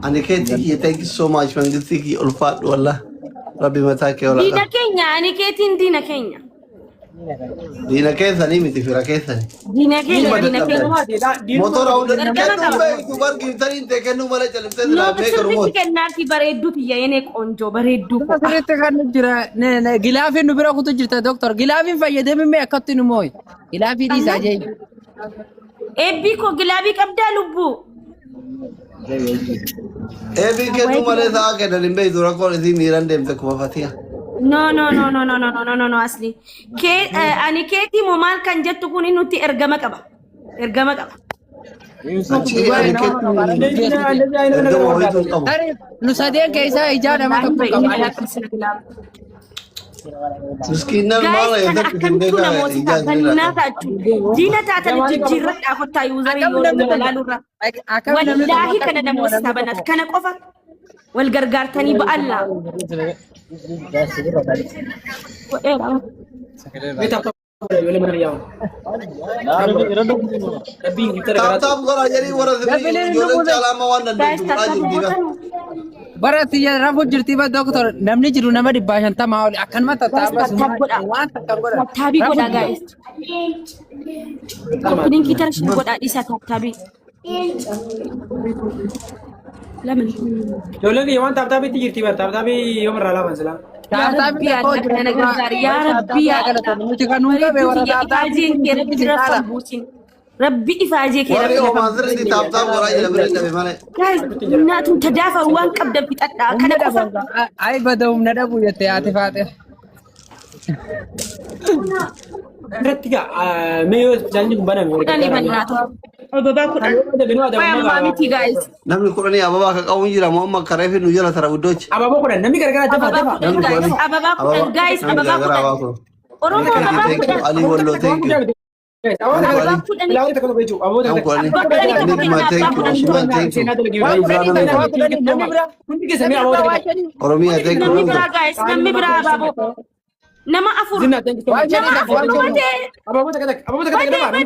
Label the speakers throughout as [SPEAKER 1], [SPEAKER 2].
[SPEAKER 1] أنا كيتي thank you so much من قلتك ألفات والله ربي متاكي ولا
[SPEAKER 2] دينا كينيا أنا كيتين دينا كينيا
[SPEAKER 1] دينا كيسة نيمتي في ركيسة
[SPEAKER 2] دينا كينيا دينا كينيا
[SPEAKER 1] موتور أو كأنه بيكو بركي ترين تكنو ملا جلبت
[SPEAKER 2] نو
[SPEAKER 1] لا
[SPEAKER 2] بس
[SPEAKER 1] بيكو
[SPEAKER 2] ربي
[SPEAKER 1] روت
[SPEAKER 2] كناتي بريدو تيا ينك أنجو بريدو
[SPEAKER 3] Sirriitti kan jira. Gilaafin nu bira kutu jirta doktor. Gilaafin fayyadamee mee akkatti nu mooyi. Gilaafii dhiisaa jee.
[SPEAKER 2] إبي كو جلابي كبدا لبو
[SPEAKER 1] أبي كنو ملا ثاك ده لين بيزور أقول إذا ميران دم تكوا فاتيا
[SPEAKER 2] نو نو نو نو نو نو نو نو نو أصلي كي أنا كيتي ممال كان جت تكون إنه تي إرجمك أبا إرجمك أبا
[SPEAKER 3] Nu sadeen keessaa ijaa nama tokko qaba.
[SPEAKER 1] مسكين المال يذكر في الدنيا
[SPEAKER 2] دينا تاتا نجيرت أخو تايوزري والله كان نموس تابنات كان قفا والغرغار تاني بألا
[SPEAKER 1] تاب غرا جري ورا ذبي جولن جالا ما وانا
[SPEAKER 3] Baratti rafu jirti ba doktor namni jiru nama dhibba shantama oli akkanuma tattaafas waan takka godha.
[SPEAKER 2] tabi goda guys kopinin kita harus goda di satu tabi lamen
[SPEAKER 4] Jolle ke yawan tab-tab itu jirti bar tab-tab yom rala masalah.
[SPEAKER 2] ya rabbi ya rabbi ya
[SPEAKER 3] Nuti kan nunga be wara
[SPEAKER 2] rabbi ifaje ke
[SPEAKER 1] وري وما زرتي تاب غرا جري بريدا بمالي
[SPEAKER 2] guys ناتم تدافع وان قبدا بيطدا كان قفا
[SPEAKER 3] ay badawum na dhabu jette ati faate.
[SPEAKER 4] Berarti ga mayo janji bana me.
[SPEAKER 2] kudani banatu baba kudani mami ti guys
[SPEAKER 1] نمني كورني أبا كقوم يجرا ماما كريف نجلا ترى ودوش
[SPEAKER 4] Apa kuda nami gara-gara dapat.
[SPEAKER 2] ababa kudani guys ababa kudani oromo ababa kudani
[SPEAKER 1] علي والله thank you
[SPEAKER 4] Awak kudani. Lawan tak kalau baju. Awak tak. Kunti ke sami awak tak.
[SPEAKER 1] أروميا thank
[SPEAKER 2] nami
[SPEAKER 1] you
[SPEAKER 2] bra guys nami bra babo nama afur
[SPEAKER 4] Zina thank you.
[SPEAKER 2] nama afur mate
[SPEAKER 4] Apa tak kata? Apa tak kata?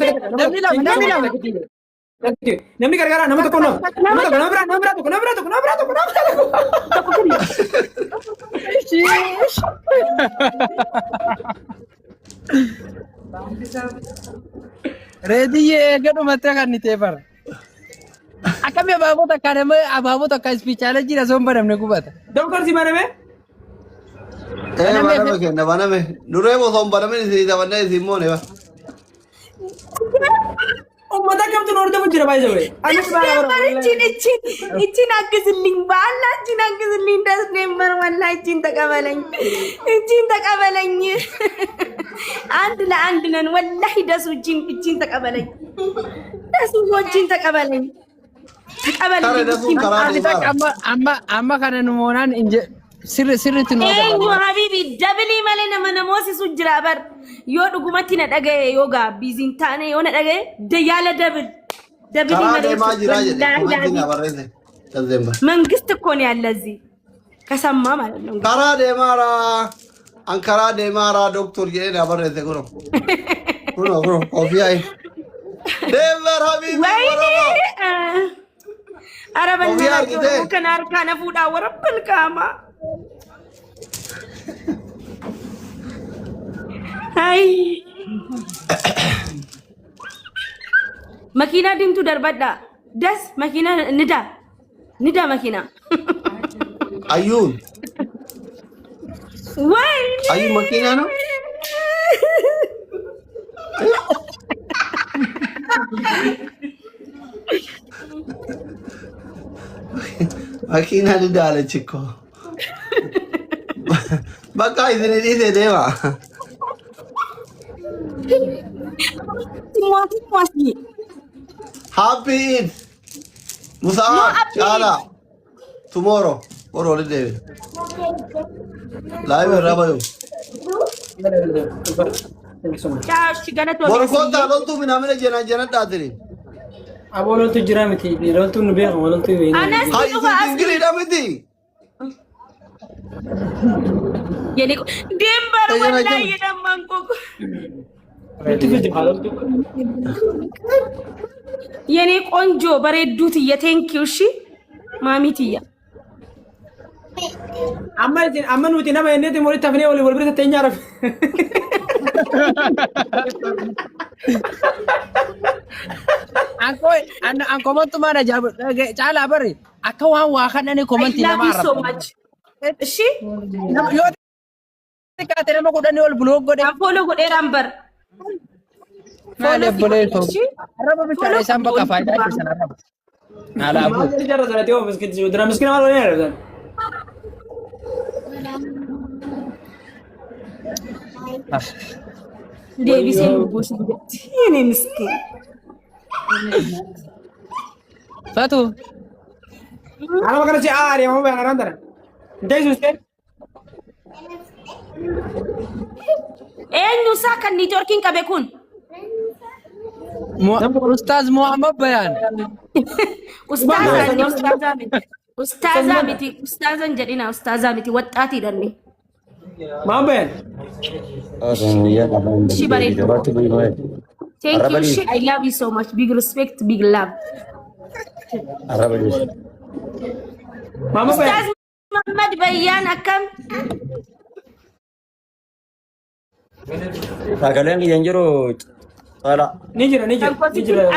[SPEAKER 4] Nami gara-gara nama tak kono. Nama tak kenapa?
[SPEAKER 3] Reediyyee gadhumattee kan ni teefara. Akkami abaabota kana mee abaabota akka ispiichaala jira soon badamne qubata.
[SPEAKER 4] Dokter si mana me?
[SPEAKER 1] baname kenna baname nuree bosoon baname isii tabanne isii moone ba
[SPEAKER 4] Ummata kamtu noorte bujjira baay'ee jabe. Anis
[SPEAKER 2] Icin agizilling bala, icin agizilling das nembar wala icin takabalany. And nan wallahi das icin takabalany. Das icin takabalany.
[SPEAKER 3] Amma kana nu moonaan inje sirriitti nu
[SPEAKER 2] Eenyu habibi dabali malee nama namooti sujjira bar yoo dhugumatti na dhagaye yoo gaabbiisiin taane yoo na dhagaye yaala dabali malee መንግስት እኮ ነው ያለ እዚህ ከሰማ ማለት ነው
[SPEAKER 1] ካራ ደማራ አንካራ ደማራ ዶክተር ጄን ያበረተ ጉሮ ኮፊያይ ደመር ሀቢቢ
[SPEAKER 2] አረበኛ ከናርካ ነፉዳ ወረብል ካማ አይ መኪና ድምቱ ደርበዳ ደስ መኪና ንዳ መኪና
[SPEAKER 1] አዩን
[SPEAKER 2] ወይ
[SPEAKER 1] አዩ መኪና ነው መኪና ንዳ አለች እኮ በቃ ይዘኔ ደማ Happy Eid, Musa, Chala, tomorrow, or holiday. Live Rabayu. Borokota, don't do me, I'm a Janet Dadri.
[SPEAKER 4] I want to Jeramity, you don't to be able to win.
[SPEAKER 1] I agree with you.
[SPEAKER 2] Dembar wallahi idan manko የኔ ቆንጆ በሬዱት የቴንኪው እሺ Maamitiya.
[SPEAKER 4] amma nuti nama enneeti walitti tafnee wal bira teenyaa rafe.
[SPEAKER 3] An komantu mana jabu cala bari akka waa kanani komanti
[SPEAKER 2] I
[SPEAKER 3] nama
[SPEAKER 2] love you so
[SPEAKER 3] arab.
[SPEAKER 2] much. She?
[SPEAKER 3] Yo ka tere ma kudani wal blog gode.
[SPEAKER 2] I follow good Rambar.
[SPEAKER 3] Follow boleh to.
[SPEAKER 2] She?
[SPEAKER 3] Arab bicara sampai ka faida di sana Arab. Ala abu.
[SPEAKER 4] Maal jarra sana teo miskin udra miskin maal wala yarda.
[SPEAKER 2] Devi sen bos. Ini miskin.
[SPEAKER 3] Satu.
[SPEAKER 4] Ana makana si ari mo ba narandara. Dai suste.
[SPEAKER 2] Nusa kan networking kabe kun.
[SPEAKER 3] Ustaz Muhammad Bayan.
[SPEAKER 2] Ustaza miti. Ustazan jadina ustaza miti wattati danni.
[SPEAKER 4] Maal ben.
[SPEAKER 2] She buried. Thank you. She, I love you so much. Big respect, big love.
[SPEAKER 4] Mama ben.
[SPEAKER 2] Ustaz Muhammad Bayan akam.
[SPEAKER 5] Kalian yang jeruk, salah,
[SPEAKER 4] Nijira.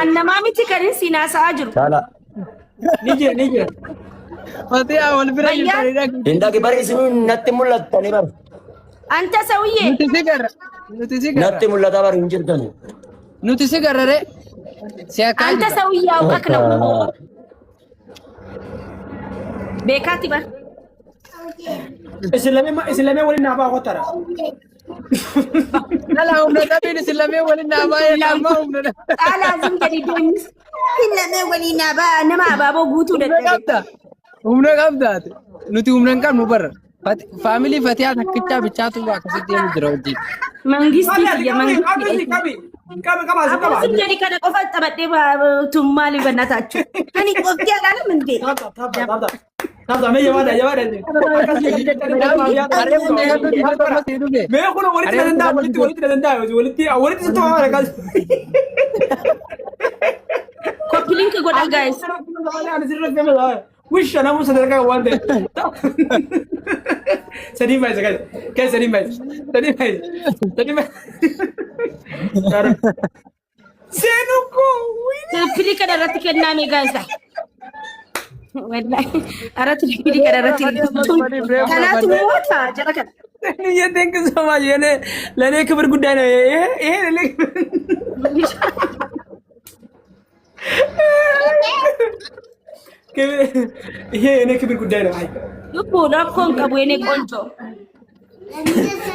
[SPEAKER 2] Annama miti kanin sinasa ajru.
[SPEAKER 5] salah.
[SPEAKER 4] Nijira.
[SPEAKER 3] Mati awal bira
[SPEAKER 2] Bayan.
[SPEAKER 3] yutari dak.
[SPEAKER 5] Tindak ibar ismu natti mulat tani bar,
[SPEAKER 2] Anta sawiye.
[SPEAKER 3] Nuti sigar.
[SPEAKER 5] natti mulat abar injir tani.
[SPEAKER 3] Nuti sigar re. Siapa?
[SPEAKER 2] Anta sawiya au akna. Bekati ba.
[SPEAKER 4] Islamnya wali naba kotara.
[SPEAKER 3] Nala umna tapi ni silame wali nama ya nama umna.
[SPEAKER 2] Ala zin jadi demis. Inna me wali na ba nama babo gutu da
[SPEAKER 3] Umna kabda. Nuti umna kan mubar. Family Fatiha takkicha bichatu ba kasi dia mudrawdi.
[SPEAKER 2] Mangisti ya mangisti.
[SPEAKER 4] Kabi.
[SPEAKER 2] Aku sun jadi kana qofa tabadde ba tummali banatachu. Kani qofti agala mende.
[SPEAKER 4] Tabda me yawada.
[SPEAKER 3] Are umna ya to dia to masih hidup deh.
[SPEAKER 4] Me kuna wali tadanda wali to amara kas.
[SPEAKER 2] Copy link goda guys.
[SPEAKER 4] Wish ana musa daga wande. Sadi mai zaga. Kai sadi mai. Senuko.
[SPEAKER 2] Pilih kada rati kenna me guys. Wallahi arati pilih kada rati. Kana tu wata jarakan.
[SPEAKER 4] Ini ya thank you so much. Ini lene kabar guddai na lene. Ini kabar guddai na.
[SPEAKER 2] Yupo na kon kabu ene konjo.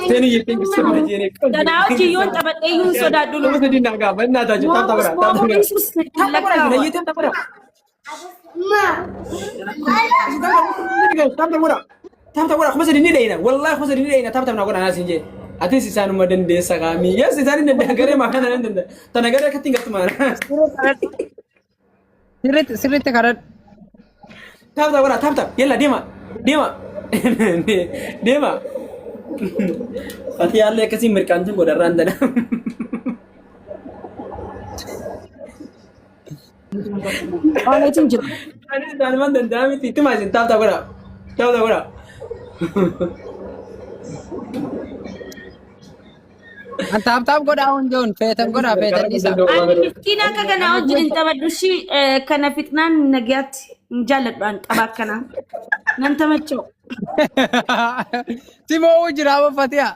[SPEAKER 4] Teni ya thank you so much. Ini.
[SPEAKER 2] Dana oji yon tabadde yun soda dulu.
[SPEAKER 4] Kamu sedih naga, benar tak? Kamu sedih ni dah. Wallah kamu sedih ni dah. Tapi nak nak nasi je. Ati si sanu madan desa kami. Ya si sanu dah negara makanan dah. Tanah negara ketinggal tu mana?
[SPEAKER 3] Sirit karat.
[SPEAKER 4] Tap. Yalla Dima. Ati Allah kasih mereka tu bodoh randa.
[SPEAKER 2] Oh, itu jujur.
[SPEAKER 4] Ani dah mana dah itu macam tap kora.
[SPEAKER 3] Tap ko daun John, fetan isa.
[SPEAKER 2] Kina ka kana ojin tabadushi kana fitnan nagyat jalat ban tabakana. Nan tamacho.
[SPEAKER 3] Timo ujira Fatiha.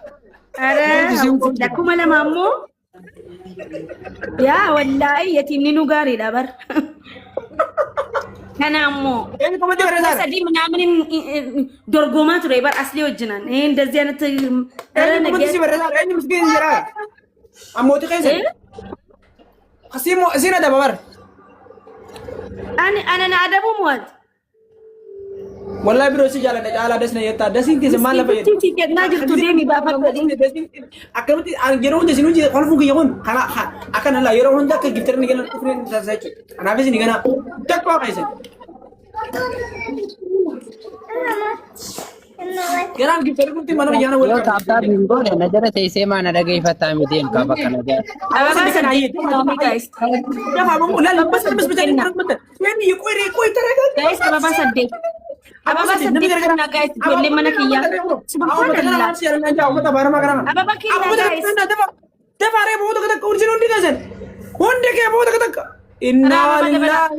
[SPEAKER 2] Are da kuma la mammo. Ya wallahi yatimni nugari dabar. Kana ammo.
[SPEAKER 4] Ini kamu dia rasa.
[SPEAKER 2] Sadi ምናምን dorgoma ture bar asli wajnan. እንደዚህ አይነት
[SPEAKER 4] Ini kamu dia rasa. Ini miskin jera. Amo tu kaisa. Kasih mo sini ada babar.
[SPEAKER 2] أنا أدبو مواد.
[SPEAKER 4] Wallahi biro si jalan ala desna yetta desin ti zaman la bayet.
[SPEAKER 2] Ti nadir to demi ba fa ko din.
[SPEAKER 4] Akan ti jero hunde sinu je kolfu ki yakun kana akan la yero hunde ka gifter ni gana kufrin sa sa ki ana besi ni gana tak ko kaisa Garaan gifteeruutti mana biyyaana wal
[SPEAKER 3] Yoo taaptaa bingoone na jala teessee maana dhageeffataa mitiin qaba kana jala.
[SPEAKER 2] Ababa saddeet guys.
[SPEAKER 4] Dafa ammoo laala bas bitanii kan mata. Yanni qoy taraga.
[SPEAKER 2] Guys ababa saddeet. Ababa saddeet kan guys ijoollee mana kiyyaa. Subhanallah. Ababa kiyyaa guys.
[SPEAKER 4] Dafa reebo takka urjii hundi gasan. Hundi kee booda takka. Inna lillahi